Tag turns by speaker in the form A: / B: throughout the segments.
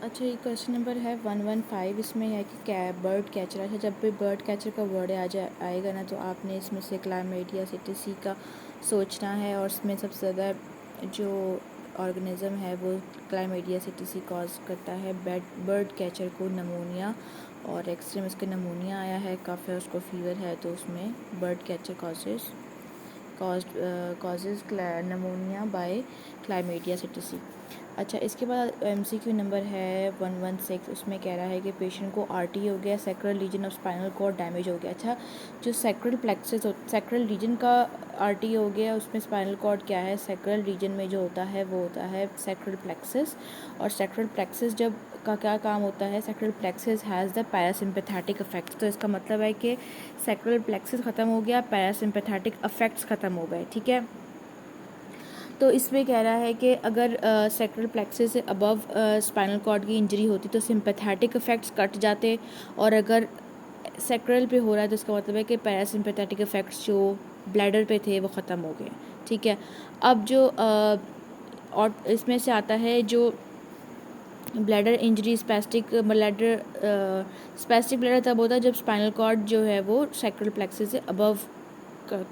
A: अच्छा, ये question number है 115। इसमें है कि क्या बर्ड कैचर। अच्छा, जब भी बर्ड कैचर का वर्ड आएगा ना, तो आपने इसमें से क्लाइमेडिया सिटिसी का सोचना है। और इसमें सबसे ज़्यादा जो ऑर्गेनिज़म है वो क्लाइमेडिया सिटिसी कॉज करता है बर्ड कैचर को नमोनिया। और एक्सट्रीम उसके नमोनिया आया है, काफ़ी उसको फीवर है, तो उसमें bird catcher causes pneumonia by chlamydia psittaci. अच्छा, इसके बाद एमसीक्यू नंबर है 116। उसमें कह रहा है कि पेशेंट को आरटी हो गया, sacral region of spinal cord damage हो गया। अच्छा, जो सैक्रल रीजन का आरटी हो गया, उसमें स्पाइनल कॉर्ड क्या है, सैक्रल रीजन में जो होता है वो होता है सैक्रल प्लेक्सस। और सैक्रल प्लेक्सस जब का क्या काम होता है, sacral plexus has the parasympathetic effects. तो इसका मतलब है कि सैक्रल प्लेक्सस ख़त्म हो गया, पैरासिम्पैथेटिक इफेक्ट्स ख़त्म हो गए। ठीक है, तो इसमें कह रहा है कि अगर सैक्रल प्लेक्सस से अबव स्पाइनल कॉर्ड की इंजरी होती तो सिंपैथेटिक इफ़ेक्ट्स कट जाते, और अगर सैक्रल पे हो रहा है तो इसका मतलब है कि पैरासिम्पैथेटिक इफ़ेक्ट्स जो ब्लैडर पे थे वो ख़त्म हो गए। ठीक है, अब जो और इसमें से आता है जो ब्लैडर इंजरी स्पैस्टिक ब्लैडर तब होता है जब स्पाइनल कॉर्ड जो है वो सैक्रल प्लेक्सस से अबव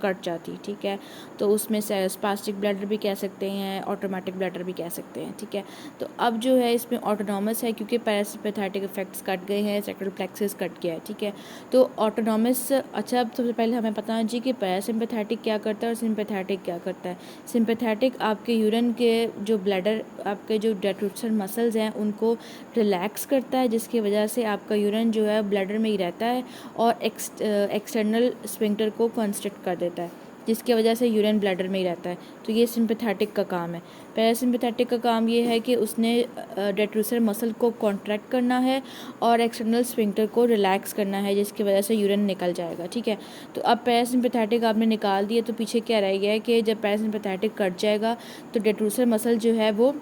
A: कट जाती। ठीक है, तो उसमें से स्पास्टिक ब्लैडर भी कह सकते हैं, ऑटोमेटिक ब्लैडर भी कह सकते हैं। ठीक है, तो अब जो है इसमें ऑटोनॉमस है क्योंकि पैरासिम्पैथेटिक इफेक्ट्स कट गए हैं, सैक्रल प्लेक्सस कट गया है। ठीक है, तो ऑटोनॉमस। अच्छा, अब सबसे पहले हमें पता है जी कि पैरासिम्पैथेटिक क्या करता है और सिंपैथेटिक क्या करता है। सिंपैथेटिक आपके यूरिन के जो ब्लैडर आपके जो डेट्रूसर मसल्स हैं उनको रिलैक्स करता है, जिसकी वजह से आपका यूरिन जो है ब्लैडर में ही रहता है और एक्सटर्नल स्फिंक्टर को कंस्ट्रिक्ट कर देता है, जिसकी वजह से यूरिन ब्लैडर में ही रहता है। तो ये सिंपैथेटिक का काम है। पैरासिम्पैथेटिक का काम ये है कि उसने डेट्रूसर मसल को कॉन्ट्रैक्ट करना है और एक्सटर्नल स्फिंक्टर को रिलैक्स करना है, जिसकी वजह से यूरिन निकल जाएगा। ठीक है, तो अब पैरासिम्पैथेटिक आपने निकाल दिया तो पीछे क्या रह गया है कि जब पैरासिम्पैथेटिक कट जाएगा तो डेट्रूसर मसल जो है वो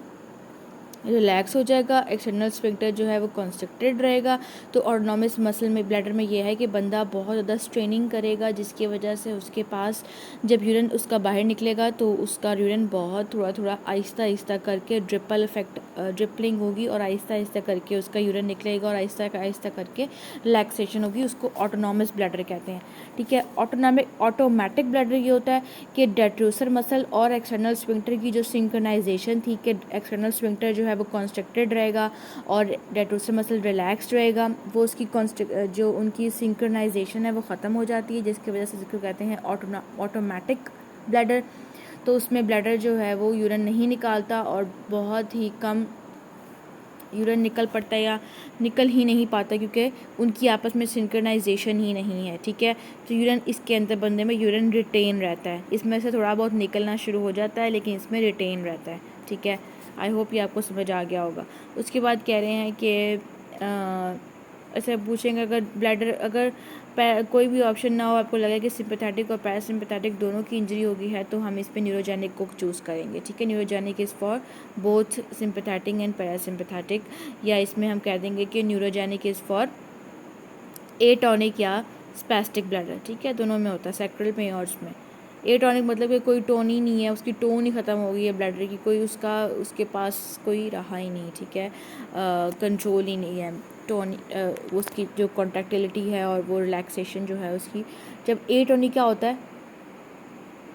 A: रिलैक्स हो जाएगा, एक्सटर्नल स्फिंक्टर जो है वो कॉन्स्ट्रिक्टेड रहेगा। तो ऑटोनॉमस मसल में ब्लैडर में ये है कि बंदा बहुत ज़्यादा स्ट्रेनिंग करेगा, जिसकी वजह से उसके पास जब यूरिन उसका बाहर निकलेगा तो उसका यूरिन बहुत थोड़ा थोड़ा आहिस्ता आहिस्ता करके ड्रिपलिंग होगी और आहिस्ता आहिस्ता करके उसका यूरिन निकलेगा और आहिस्ता आहिस्ता करके रिलैक्सेशन होगी। उसको ऑटोनॉमस ब्लैडर कहते हैं। ठीक है, ऑटोमेटिक ब्लैडर ये होता है कि डेट्रूसर मसल और एक्सटर्नल स्फिंक्टर की जो सिंक्रोनाइजेशन थी कि एक्सटर्नल स्फिंक्टर जो है वो कॉन्स्ट्रिक्टेड रहेगा और डेट्रूसर मसल रिलैक्स्ड रहेगा, वो उसकी जो उनकी सिंक्रोनाइजेशन है वो ख़त्म हो जाती है, जिसकी वजह से जिसको कहते हैं ऑटोमेटिक ब्लैडर। तो उसमें ब्लैडर जो है वो यूरिन नहीं निकालता और बहुत ही कम यूरिन निकल पड़ता है या निकल ही नहीं पाता क्योंकि उनकी आपस में सिंक्रोनाइजेशन ही नहीं है। ठीक है, तो यूरिन इसके अंदर बंदे में यूरिन रिटेन रहता है, इसमें से थोड़ा बहुत निकलना शुरू हो जाता है लेकिन इसमें रिटेन रहता है। ठीक है, आई होप ये आपको समझ आ गया होगा। उसके बाद कह रहे हैं कि ऐसे पूछेंगे अगर कोई भी ऑप्शन ना हो, आपको लगे कि सिंपैथेटिक और पैरासिम्पैथेटिक दोनों की इंजरी होगी है तो हम इस पे न्यूरोजेनिक को चूज़ करेंगे। ठीक है, neurogenic is for both sympathetic and parasympathetic, या इसमें हम कह देंगे कि न्यूरोजेनिक इज़ फॉर एटॉनिक या स्पैस्टिक ब्लैडर। ठीक है, दोनों में होता है, सैक्रल में और उसमें। एटॉनिक मतलब कि कोई टोन ही नहीं है, उसकी टोन ही ख़त्म हो गई है ब्लैडर की, कोई उसके पास कोई रहा ही नहीं। ठीक है, कंट्रोल ही नहीं है टोन, उसकी जो कॉन्ट्रैक्टिलिटी है और वो रिलैक्सेशन जो है उसकी। जब एटॉनिक क्या होता है,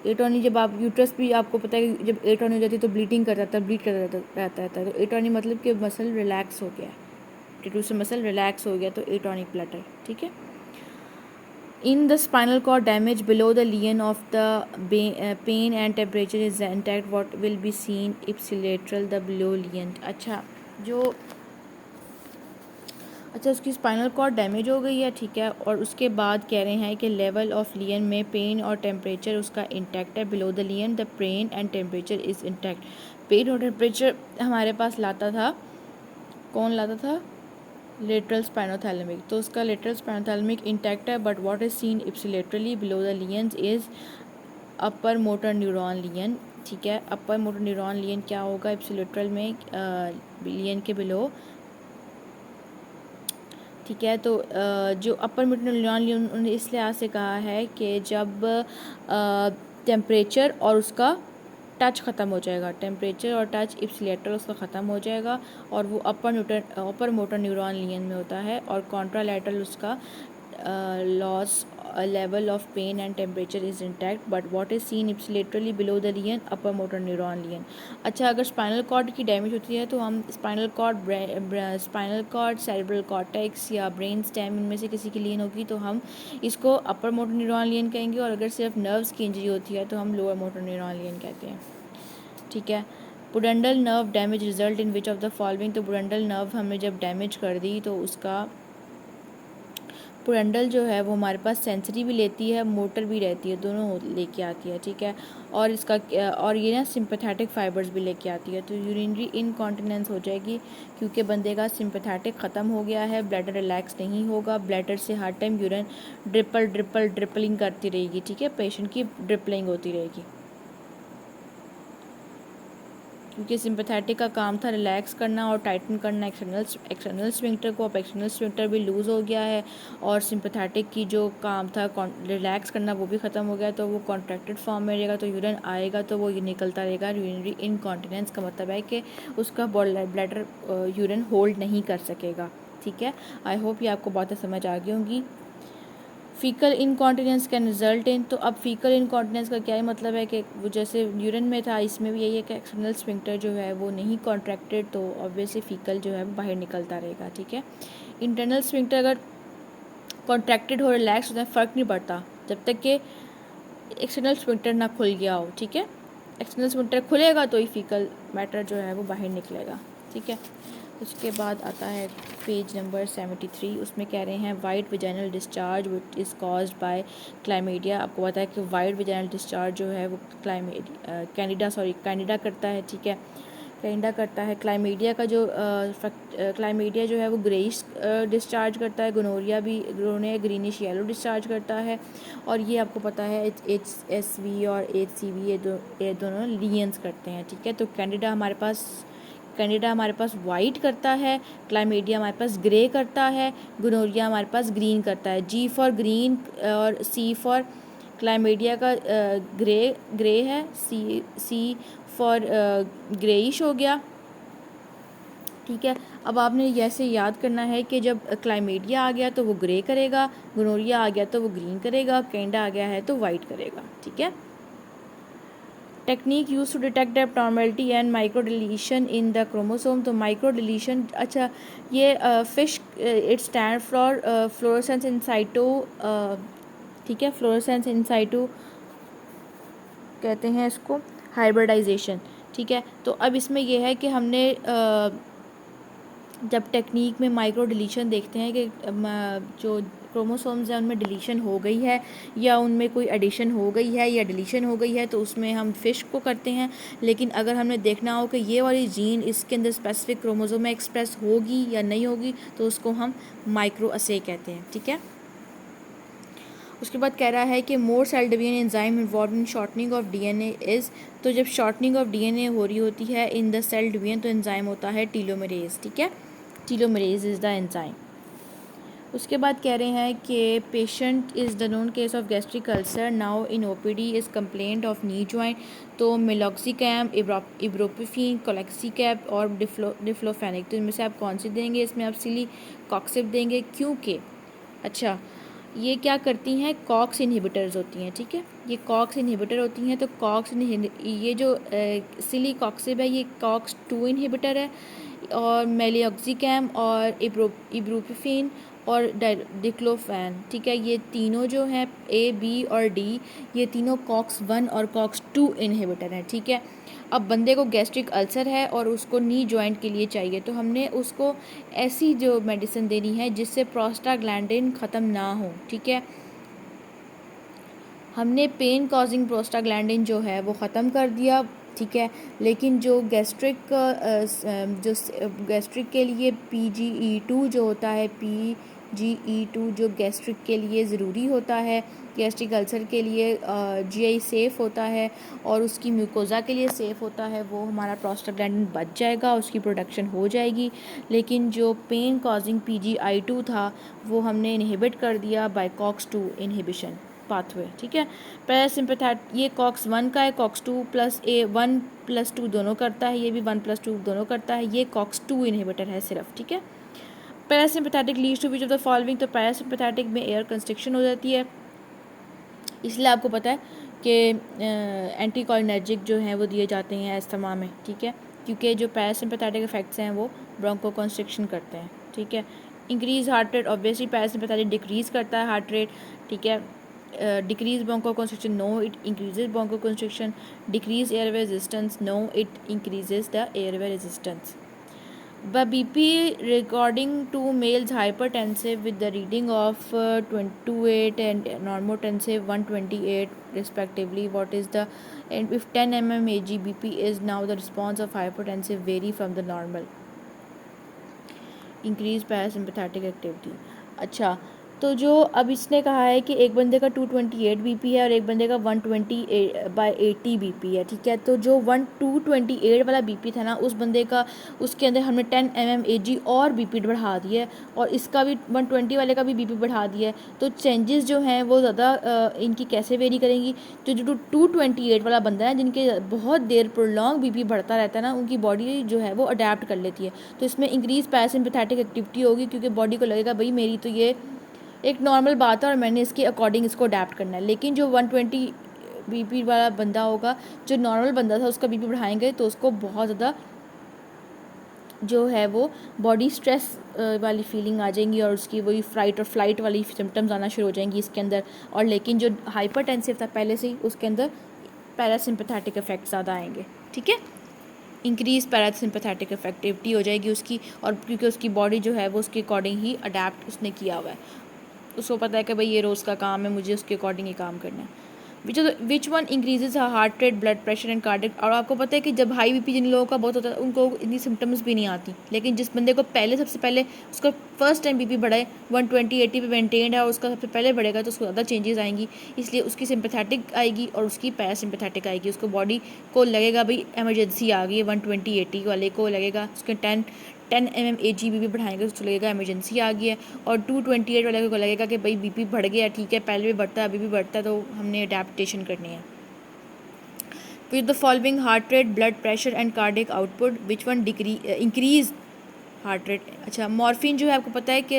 A: एटॉनिक जब आप यूट्रस भी आपको पता है कि जब एटॉनिक हो जाती है तो ब्लीडिंग कर जाता है, ब्लीड कर रहता है। तो एटॉनिक मतलब कि मसल रिलैक्स हो गया, टिट्यूसर मसल रिलैक्स हो गया, तो एटॉनिक ब्लैडर। ठीक है, in the spinal cord damage below the lesion of the pain and temperature is intact, what will be seen ipsilateral the below lesion। अच्छा, उसकी स्पाइनल कॉर्ड डैमेज हो गई है। ठीक है, और उसके बाद कह रहे हैं कि लेवल ऑफ लियन में पेन और टेम्परेचर उसका इंटैक्ट है। Below the lesion the pain and temperature is intact. Pain और टेम्परेचर हमारे पास लाता था, कौन लाता था, लेटरल स्पाइनोथैलेमिक। तो उसका लेटरल स्पाइनोथैलेमिक इंटैक्ट है, but what is seen ipsilaterally below the lesions is upper motor neuron lesion. ठीक है, अपर मोटर न्यूरॉन लियन क्या होगा इप्सिलेटरल में, लियन के बिलो। ठीक है, तो जो अपर मोटर न्यूरॉन लियन उन्होंने इस लिहाज से कहा है कि जब टेम्परेचर और उसका टच ख़त्म हो जाएगा, टेम्परेचर और टच इप्सिलेटर उसका ख़त्म हो जाएगा, और वो अपर मोटर न्यूरॉन लियन में होता है, और कॉन्ट्रालैटरल उसका loss level of pain and temperature is intact, but what is seen ipsilaterally below the lesion upper motor neuron lesion. अच्छा, अगर स्पाइनल कॉर्ड की डैमेज होती है तो हम स्पाइनल कॉर्ड सेरेब्रल कॉर्टेक्स या ब्रेन स्टेम इनमें से किसी की लियन होगी तो हम इसको अपर मोटर न्यूरॉन लियन कहेंगे, और अगर सिर्फ नर्व्स की इंजरी होती है तो हम लोअर मोटर न्यूरॉन लियन कहते हैं। ठीक है। Pudendal nerve damage result in which of the following. तो पुडेंडल नर्व हमें जब डैमेज कर दी तो उसका पुडेंडल जो है वो हमारे पास सेंसरी भी लेती है, मोटर भी रहती है, दोनों लेके आती है। ठीक है। और इसका और ये ना सिंपैथेटिक फाइबर्स भी लेके आती है। तो यूरिनरी इनकॉन्टिनेंस हो जाएगी क्योंकि बंदे का सिंपैथेटिक ख़त्म हो गया है, ब्लैडर रिलैक्स नहीं होगा, ब्लैडर से हर टाइम यूरिन ड्रिपलिंग करती रहेगी। ठीक है, पेशेंट की ड्रिपलिंग होती रहेगी क्योंकि सिंपैथेटिक का काम था रिलैक्स करना और टाइटन करना एक्सटर्नल स्फिंक्टर को। अब एक्सटर्नल स्फिंक्टर भी लूज़ हो गया है और सिंपैथेटिक की जो काम था रिलैक्स करना वो भी ख़त्म हो गया, तो वो कॉन्ट्रैक्टेड फॉर्म में रहेगा, तो यूरिन आएगा तो वो निकलता रहेगा। यूरिनरी इनकॉन्टिनेंस का मतलब है कि उसका ब्लैडर यूरिन होल्ड नहीं कर सकेगा। ठीक है, आई होप ये आपको बातें समझ आ गई होंगी। Faecal incontinence can result in. तो अब फीकल इनकॉन्टिनेंस का क्या ही मतलब है कि वो जैसे यूरिन में था, इसमें भी यही है कि एक्सटर्नल स्फिंक्टर जो है वो नहीं कॉन्ट्रैक्टेड, तो ऑब्वियसली फीकल जो है वो बाहर निकलता रहेगा। ठीक है। इंटरनल स्फिंक्टर अगर कॉन्ट्रैक्टेड हो, रिलैक्स होता है, फ़र्क नहीं पड़ता जब तक कि एक्सटर्नल स्फिंक्टर ना खुल गया हो। ठीक है, एक्सटर्नल स्फिंक्टर खुलेगा तो ही फीकल मैटर जो है वो बाहर निकलेगा। ठीक है। उसके बाद आता है पेज नंबर 73। उसमें कह रहे हैं white vaginal discharge which is caused by chlamydia. आपको पता है कि वाइट विजाइनल डिस्चार्ज जो है वो कैंडिडा करता है। ठीक है, कैंडिडा करता है। क्लाइमेडिया का जो क्लाइमेडिया जो है वो ग्रेइश डिस्चार्ज करता है। गोनोरिया ग्रीनिश येलो डिस्चार्ज करता है। और ये आपको पता है HSV और HCV ये दोनों लियंस करते हैं। ठीक है, तो कैंडिडा हमारे पास वाइट करता है, क्लाइमेडिया हमारे पास ग्रे करता है, गोनोरिया हमारे पास ग्रीन करता है। G फॉर ग्रीन और C फॉर क्लाइमेडिया का ग्रे है, C फॉर ग्रेइश हो गया। ठीक है, अब आपने ऐसे याद करना है कि जब क्लाइमेडिया आ गया तो वो ग्रे करेगा, गोनोरिया आ गया तो वो ग्रीन करेगा, कैंडिडा आ गया है तो वाइट करेगा। ठीक है। Technique use to detect abnormality and micro deletion in the chromosome. तो माइक्रो डिलीशन, अच्छा ये FISH it stand for fluorescence in situ. ठीक है, फ्लोरोसेंस इन साइटो कहते हैं इसको, हाइब्रिडाइजेशन। ठीक है, तो अब इसमें यह है कि हमने जब टेक्निक में माइक्रो डिलीशन देखते हैं कि जो क्रोमोसोम्स हैं उनमें डिलीशन हो गई है या उनमें कोई एडिशन हो गई है या डिलीशन हो गई है, तो उसमें हम फिश को करते हैं। लेकिन अगर हमने देखना हो कि ये वाली जीन इसके अंदर स्पेसिफिक क्रोमोसोम में एक्सप्रेस होगी या नहीं होगी, तो उसको हम माइक्रो असे कहते हैं। ठीक है। उसके बाद कह रहा है कि more cell division enzyme involve in shortening of DNA is. तो जब शॉर्टनिंग ऑफ DNA हो रही होती है इन द सेल डिवीजन तो एंजाइम होता है टीलोमेरेज। ठीक है, टीलोमेरेज इज़ द एंजाइम। उसके बाद कह रहे हैं कि patient is the known case of gastric ulcer now in OPD is complaint of knee joint. तो मेलॉक्सिकैम, इब्रोप्रोफेन, कोलेक्सिकैप और डिफ्लोफेनिक, तो इनमें से आप कौन सी देंगे? इसमें आप सिलीकॉक्सिब देंगे क्योंकि अच्छा ये क्या करती हैं, कॉक्स इनहिबिटर्स होती हैं। ठीक है, ये कॉक्स इनहिबिटर होती हैं। तो ये जो सिलीकॉक्सिब है ये कॉक्स 2 इनहिबिटर है, और मेलिऑक्सिकैम और इब्रोप्रोफेन और डिक्लोफैन। ठीक है, ये तीनों जो हैं A, B और D, ये तीनों कॉक्स 1 और कॉक्स 2 इनहिबिटर हैं। ठीक है, अब बंदे को गैस्ट्रिक अल्सर है और उसको नी जॉइंट के लिए चाहिए, तो हमने उसको ऐसी जो मेडिसिन देनी है जिससे प्रोस्टाग्लैंडिन ख़त्म ना हो। ठीक है, हमने पेन कॉजिंग प्रोस्टाग्लैंडिन जो है वो ख़त्म कर दिया। ठीक है, लेकिन जो गैस्ट्रिक के लिए PGE2 जो होता है, PGE2 जो गैस्ट्रिक के लिए ज़रूरी होता है, गैस्ट्रिक अल्सर के लिए GI सेफ़ होता है और उसकी म्यूकोज़ा के लिए सेफ़ होता है, वो हमारा प्रोस्टाग्लैंडिन बच जाएगा, उसकी प्रोडक्शन हो जाएगी। लेकिन जो पेन कॉजिंग PGI2 था वो हमने इनहिबिट कर दिया बाय COX-2 इनहिबिशन। पाथवे, ठीक है। पैरासिम्पैथेटिक ये कॉक्स 1 का है, कॉक्स 2 प्लस ए 1+2 दोनों करता है, ये भी 1+2 दोनों करता है, ये कॉक्स 2 इनहिबिटर है सिर्फ, ठीक है। Parasympathetic leads to which of the following, तो पैरासिम्पैथेटिक में एयर कंस्ट्रिक्शन हो जाती है, इसलिए आपको पता है कि एंटीकोलिनर्जिक जो हैं वो दिए जाते हैं अस्थमा में, ठीक है, क्योंकि जो पैरासिम्पैथेटिक इफेक्ट्स हैं वो ब्रोंको कंस्ट्रिक्शन करते हैं, ठीक है। Increase heart rate, obviously parasympathetic decrease करता है हार्ट रेट, ठीक है। Decrease broncho constriction, no it increases broncho constriction. Decrease airway resistance, no it increases the airway resistance. But BP recording to males hypertensive with the reading of 28 and normotensive 128 respectively. What is the, and if 10 mmHg BP is now the response of hypertensive vary from the normal. Increase parasympathetic activity. अच्छा, तो जो अब इसने कहा है कि एक बंदे का 228 बीपी है और एक बंदे का 120/80 बीपी है, ठीक है। तो जो 228 वाला बीपी था ना, उस बंदे का, उसके अंदर हमने 10 mmHg और बीपी बढ़ा दिया है, और इसका भी 120 वाले का भी बीपी बढ़ा दिया है। तो चेंजेस जो हैं वो ज़्यादा इनकी कैसे वेरी करेंगी, तो जो 228 वाला बंदा है जिनके बहुत देर प्रोलॉन्ग बीपी बढ़ता रहता है ना, उनकी बॉडी जो है वो अडेप्ट कर लेती है, तो इसमें इंक्रीज पैरासिम्पैथेटिक एक्टिविटी होगी, क्योंकि बॉडी को लगेगा भाई मेरी तो ये एक नॉर्मल बात है और मैंने इसके अकॉर्डिंग इसको अडेप्ट करना है। लेकिन जो 120 बीपी वाला बंदा होगा, जो नॉर्मल बंदा था, उसका बीपी बढ़ाएंगे तो उसको बहुत ज़्यादा जो है वो बॉडी स्ट्रेस वाली फीलिंग आ जाएंगी, और उसकी वही फ्राइट और फ्लाइट वाली सिम्टम्स आना शुरू हो जाएंगी इसके अंदर। और लेकिन जो हाइपरटेंसिव था पहले से ही, उसके अंदर पैरासिम्पैथेटिक इफेक्ट ज़्यादा आएंगे, ठीक है। इंक्रीज पैरासिम्पैथेटिक इफेक्टिविटी हो जाएगी उसकी, और क्योंकि उसकी बॉडी जो है वो उसके अकॉर्डिंग ही अडेप्ट उसने किया हुआ है, उसको पता है कि भाई ये रोज़ का काम है, मुझे उसके अकॉर्डिंग ही काम करना है। Which one increases heart rate, blood pressure and cardiac. और आपको पता है कि जब हाई बीपी जिन लोगों का बहुत होता है उनको इतनी सिम्टम्स भी नहीं आती, लेकिन जिस बंदे को पहले सबसे पहले उसका फर्स्ट टाइम बीपी बढ़े 120/80 पे मेंटेन्ड है और उसका सबसे पहले बढ़ेगा, तो उसको ज़्यादा चेंजेस आएंगी, इसलिए उसकी सिम्पैथेटिक आएगी और उसकी पैरासिम्पैथेटिक आएगी। उसको बॉडी को लगेगा भाई इमरजेंसी आ गई है, 120/80 वाले को लगेगा उसके 10 mmHg बीपी बढ़ाएंगे तो उसको लगेगा इमरजेंसी आ गई है, और 228 वाले को लगेगा कि भाई बीपी बढ़ गया, ठीक है, पहले भी बढ़ता है अभी भी बढ़ता है, तो हमने अडेप्टेशन करनी है। With the following heart rate, blood pressure and cardiac output, which one increase heart rate. अच्छा, मॉर्फिन जो है आपको पता है कि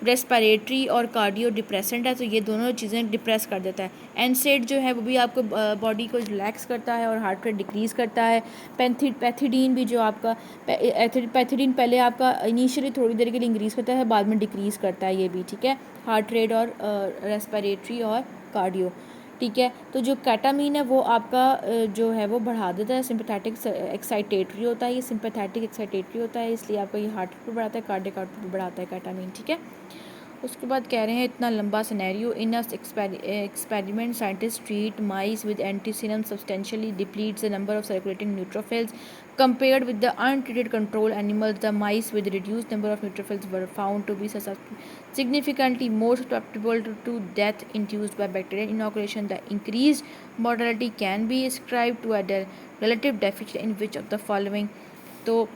A: रेस्पिरेटरी और कार्डियो डिप्रेसेंट है, तो ये दोनों चीज़ें डिप्रेस कर देता है। एनसेड जो है वो भी आपको बॉडी को रिलैक्स करता है और हार्ट रेट डिक्रीज़ करता है। पैथिडीन भी जो आपका पैथिडीन पहले आपका इनिशियली थोड़ी देर के लिए इंक्रीज़ करता है, बाद में डिक्रीज़ करता है ये भी, ठीक है, हार्ट रेट और रेस्पिरेटरी और कार्डियो, ठीक है। तो जो कैटामीन है वो आपका जो है वो बढ़ा देता है, सिंपैथेटिक एक्साइटेटरी होता है, ये सिंपैथेटिक एक्साइटेटरी होता है, इसलिए आपका ये हार्ट रेट भी बढ़ाता है, कार्डियक आउटपुट भी बढ़ाता है कैटामीन, ठीक है। उसके बाद कह रहे हैं इतना लंबा scenario, in experiment scientist treat mice with antiserum substantially depletes the number of circulating neutrophils compared with the untreated control animals. The mice with reduced number of neutrophils were found to be significantly more susceptible to death induced by bacterial inoculation. The increased mortality can be ascribed to a relative deficit in which of the following. तो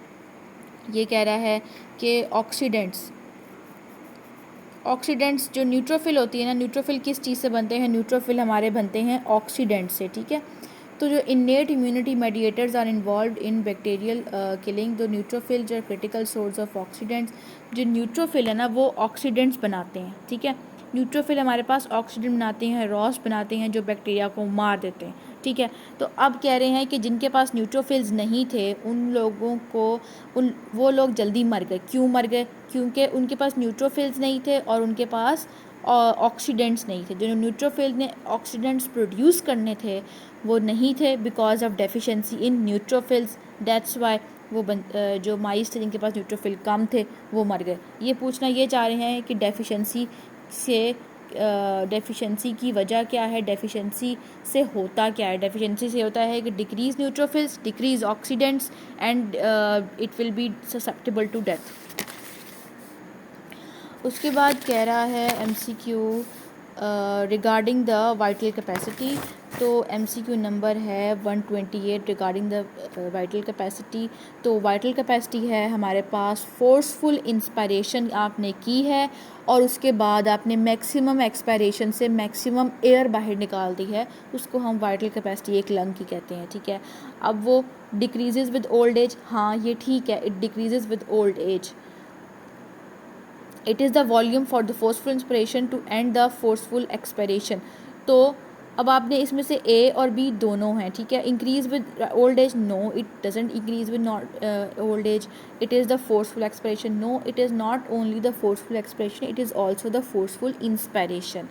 A: ये कह रहा है कि oxidants जो neutrophil होती है ना, न्यूट्रोफिल किस चीज़ से बनते हैं, न्यूट्रोफिल हमारे बनते हैं ऑक्सीडेंट से, ठीक है। तो जो innate immunity mediators are involve in bacterial killing, जो न्यूट्रोफिल जो क्रिटिकल सोर्स ऑफ ऑक्सीडेंट्स, जो न्यूट्रोफिल है ना वो ऑक्सीडेंट्स बनाते हैं, ठीक है। न्यूट्रोफिल हमारे पास ऑक्सीडेंट बनाते हैं, रॉस बनाते हैं जो बैक्टीरिया को मार देते हैं, ठीक है। तो अब कह रहे हैं कि जिनके पास न्यूट्रोफिल्स नहीं थे उन लोगों को वो लोग जल्दी मर गए। क्यों मर गए? क्योंकि उनके पास न्यूट्रोफिल्स नहीं थे और उनके पास ऑक्सीडेंट्स नहीं थे। जो न्यूट्रोफिल ने ऑक्सीडेंट्स प्रोड्यूस करने थे वो नहीं थे because of deficiency in neutrophils, that's why वो जो माइस थे जिनके पास न्यूट्रोफिल कम थे वो मर गए। ये पूछना ये चाह रहे हैं कि डेफिशिएंसी की वजह क्या है, डेफिशिएंसी से होता क्या है। डेफिशिएंसी से होता है कि decrease neutrophils, decrease oxidants and it will be susceptible to death. उसके बाद कह रहा है MCQ regarding the vital capacity. तो MCQ नंबर है 128 रिगार्डिंग द वाइटल कैपेसिटी। तो वाइटल कैपेसिटी है हमारे पास फोर्सफुल इंस्पायरेशन आपने की है और उसके बाद आपने मैक्सिमम एक्सपायरेशन से मैक्सिमम एयर बाहर निकाल दी है, उसको हम वाइटल कैपेसिटी एक लंग की कहते हैं, ठीक है। अब वो डिक्रीजेज़ विद ओल्ड एज, हाँ ये ठीक है, it decreases with old age. It is the volume for the forceful inspiration to and the forceful expiration. तो अब आपने इसमें से ए और बी दोनों हैं, ठीक है। Increase with old age, no it doesn't increase with not old age. It is the forceful expiration, no it is not only the forceful expiration, it is also the forceful inspiration.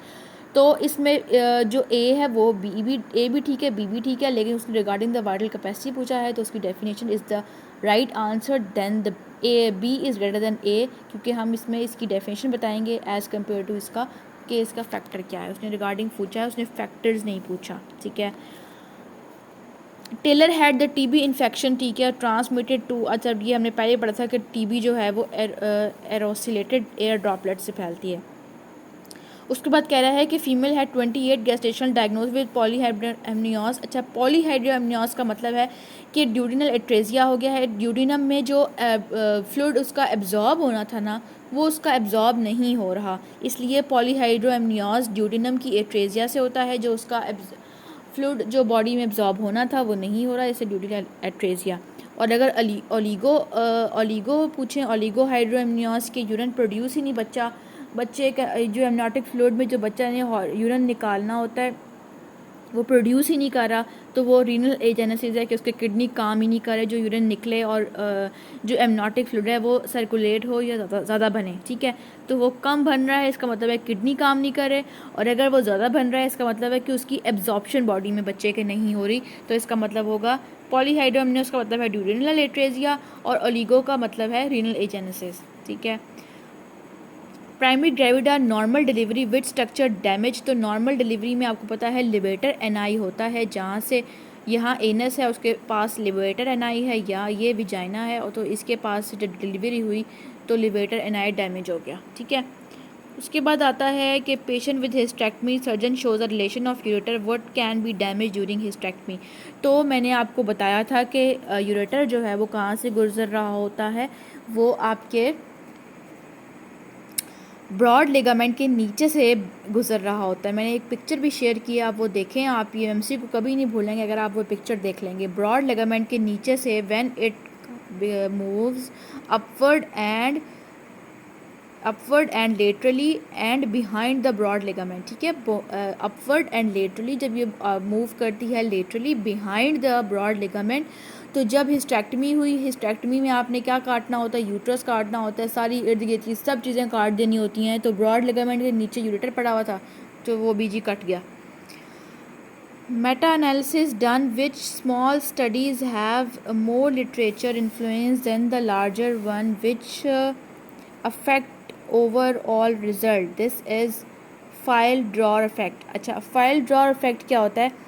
A: तो इसमें जो ए है वो ए भी ठीक है, B भी ठीक है, लेकिन उसने रिगार्डिंग द वाइटल कैपेसिटी पूछा है, तो उसकी definition is the right answer than the A, B is greater than A, क्योंकि हम इसमें इसकी डेफिनेशन बताएंगे एज़ कम्पेयर टू इसका कि इसका फैक्टर क्या है। उसने रिगार्डिंग पूछा है, उसने फैक्टर्स नहीं पूछा, ठीक है। Taylor had the TB infection, ठीक है, ट्रांसमिटेड टू, अच्छा ये हमने पहले पढ़ा था कि TB जो है वो एरोसिलेटेड एयर ड्रॉपलेट से फैलती है। उसके बाद कह रहा है कि फीमेल है 28 गेस्टेशनल डायग्नोज विद पॉलीहाइड्रोएमनियोज। अच्छा, पॉलीहाइड्रोएमनियोज का मतलब है कि ड्यूडिनल एट्रेजिया हो गया है, ड्यूडिनम में जो फ्लूइड उसका एब्जॉर्ब होना था ना, वो उसका एब्जॉर्ब नहीं हो रहा, इसलिए पॉलीहाइड्रोएमनियोज ड्यूडिनम की एट्रेजिया से होता है, जो उसका फ्लूइड जो बॉडी में एब्जॉर्ब होना था वो नहीं हो रहा, इसे ड्यूडिनल एट्रेजिया। और अगर ओलिगो पूछें, ओलिगोहाइड्रोएमनियोज के यूरिन प्रोड्यूस ही नहीं, बच्चे का जो एमनियोटिक फ्लूइड में जो बच्चा ने यूरिन निकालना होता है वो प्रोड्यूस ही नहीं कर रहा, तो वो रीनल एजेनेसिस है कि उसके किडनी काम ही नहीं करे जो यूरिन निकले और जो एमनियोटिक फ्लूइड है वो सर्कुलेट हो या ज़्यादा बने, ठीक है। तो वो कम बन रहा है, इसका मतलब है किडनी काम नहीं करे, और अगर वो ज़्यादा बन रहा है इसका मतलब है कि उसकी एब्जॉर्प्शन बॉडी में बच्चे के नहीं हो रही, तो इसका मतलब होगा पॉलीहाइड्रोएमनियोस का मतलब है ड्यूरिनल एट्रेजिया और ओलिगो का मतलब है रीनल एजेनेसिस, ठीक है। Primary gravida normal delivery with structure damage. तो नॉर्मल डिलीवरी में आपको पता है लिबरेटर एनआई होता है, जहाँ से यहाँ एनस है उसके पास लिबरेटर एनआई है, या ये विजाइना है और तो इसके पास जब डिलीवरी हुई तो लिबरेटर एनआई डैमेज हो गया, ठीक है। उसके बाद आता है कि patient with hysterectomy surgeon shows a relation of ureter what can be damage during hysterectomy. तो मैंने आपको बताया था कि यूरेटर जो है वो कहाँ से गुजर रहा होता है, वो आपके ब्रॉड लिगामेंट के नीचे से गुजर रहा होता है। मैंने एक पिक्चर भी शेयर की है, आप वो देखें, आप ये MC को कभी नहीं भूलेंगे अगर आप वो पिक्चर देख लेंगे। ब्रॉड लिगामेंट के नीचे से when it moves upward and laterally and behind the broad ligament, ठीक है। अपवर्ड एंड लेटरली जब ये मूव करती है laterally behind the broad ligament, तो जब हिस्टेक्टमी हुई, हिस्टेक्टमी में आपने क्या काटना होता है, यूट्रस काटना होता है, सारी इर्द गिर्द की सब चीज़ें काट देनी होती हैं, तो ब्रॉड लिगामेंट के नीचे यूरेटर पड़ा हुआ था तो वो बीजी कट गया। Meta analysis done which small studies have more literature influence than the larger one which affect overall result, this is file drawer effect. अच्छा, फाइल ड्रॉर इफेक्ट क्या होता है?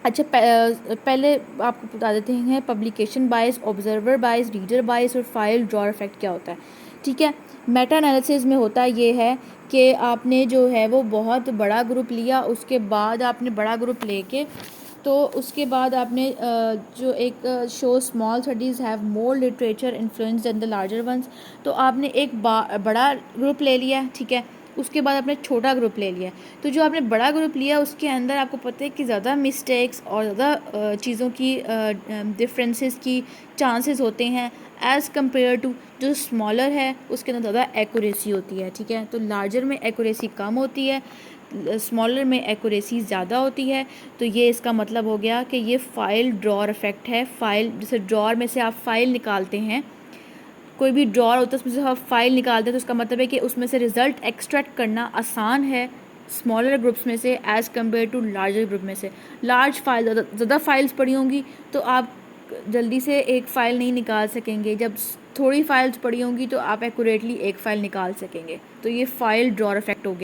A: अच्छा, पहले आपको बता देते हैं publication bias, observer bias, reader bias और फाइल ड्रॉर इफेक्ट क्या होता है, ठीक है। मेटा एनालिसिस में होता ये है कि आपने जो है वो बहुत बड़ा ग्रुप लिया, उसके बाद आपने बड़ा ग्रुप लेके तो उसके बाद आपने जो एक show small studies have more literature influence than the larger ones, तो आपने एक बड़ा ग्रुप ले लिया, ठीक है। उसके बाद आपने छोटा ग्रुप ले लिया, तो जो आपने बड़ा ग्रुप लिया उसके अंदर आपको पता है कि ज़्यादा मिस्टेक्स और ज़्यादा चीज़ों की डिफरेंसेस की चांसेस होते हैं एज़ कम्पेयर टू जो स्मॉलर है उसके अंदर ज़्यादा एक्यूरेसी होती है, ठीक है। तो लार्जर में एक्यूरेसी कम होती है, स्मॉलर में एक्यूरेसी ज़्यादा होती है, तो ये इसका मतलब हो गया कि ये फाइल ड्रॉर इफेक्ट है। फाइल जैसे ड्रॉर में से आप फाइल निकालते हैं, कोई भी ड्रॉर होता है उसमें से आप फाइल निकालते हैं, तो उसका मतलब है कि उसमें से रिज़ल्ट एक्सट्रैक्ट करना आसान है स्मॉलर ग्रुप्स में से as compare to larger group में से। लार्ज फाइल ज़्यादा फाइल्स पड़ी होंगी तो आप जल्दी से एक फ़ाइल नहीं निकाल सकेंगे, जब थोड़ी फाइल्स पड़ी होंगी तो आप एक्यूरेटली एक फ़ाइल निकाल सकेंगे। तो ये फाइल ड्रॉर इफेक्ट हो गया।